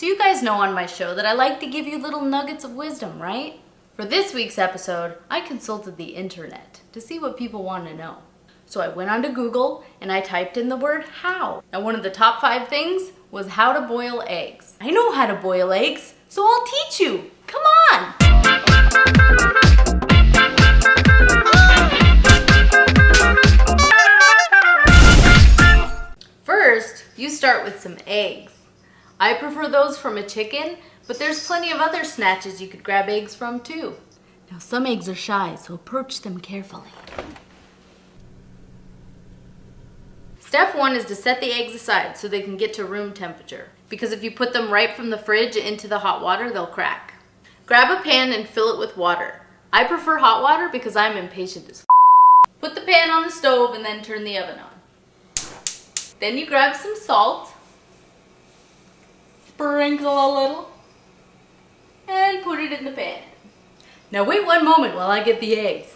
So you guys know on my show that I like to give you little nuggets of wisdom, right? For this week's episode, I consulted the internet to see what people want to know. So I went onto Google and I typed in the word how. Now one of the top 5 things was how to boil eggs. I know how to boil eggs, so I'll teach you. Come on! First, you start with some eggs. I prefer those from a chicken, but there's plenty of other snatches you could grab eggs from too. Now some eggs are shy, so approach them carefully. Step 1 is to set the eggs aside so they can get to room temperature, because if you put them right from the fridge into the hot water, they'll crack. Grab a pan and fill it with water. I prefer hot water because I'm impatient as f***. Put the pan on the stove and then turn the oven on. Then you grab some salt, sprinkle a little, and put it in the pan. Now wait one moment while I get the eggs.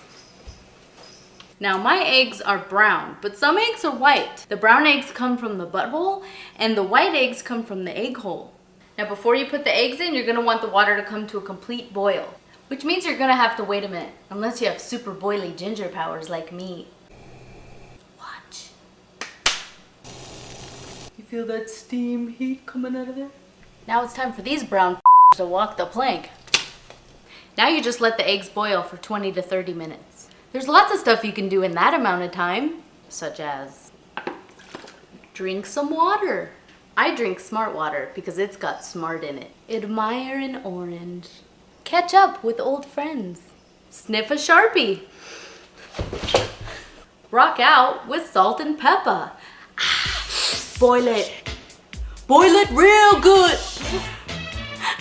Now my eggs are brown, but some eggs are white. The brown eggs come from the butthole, and the white eggs come from the egg hole. Now before you put the eggs in, you're gonna want the water to come to a complete boil, which means you're gonna have to wait a minute, unless you have super boily ginger powers like me. Watch. You feel that steam heat coming out of there? Now it's time for these brown to walk the plank. Now you just let the eggs boil for 20 to 30 minutes. There's lots of stuff you can do in that amount of time, such as drink some water. I drink smart water because it's got smart in it. Admire an orange. Catch up with old friends. Sniff a Sharpie. Rock out with salt and pepper. Boil it. Boil it real good.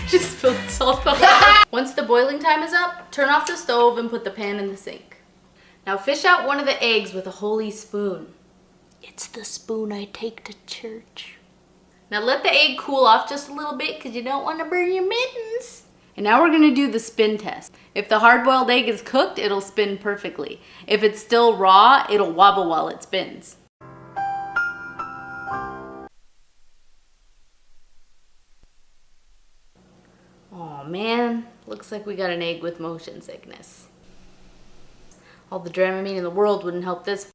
Just spilled salt on it. Once the boiling time is up, turn off the stove and put the pan in the sink. Now fish out one of the eggs with a holy spoon. It's the spoon I take to church. Now let the egg cool off just a little bit because you don't want to burn your mittens. And now we're going to do the spin test. If the hard-boiled egg is cooked, it'll spin perfectly. If it's still raw, it'll wobble while it spins. Oh man, looks like we got an egg with motion sickness. All the Dramamine in the world wouldn't help this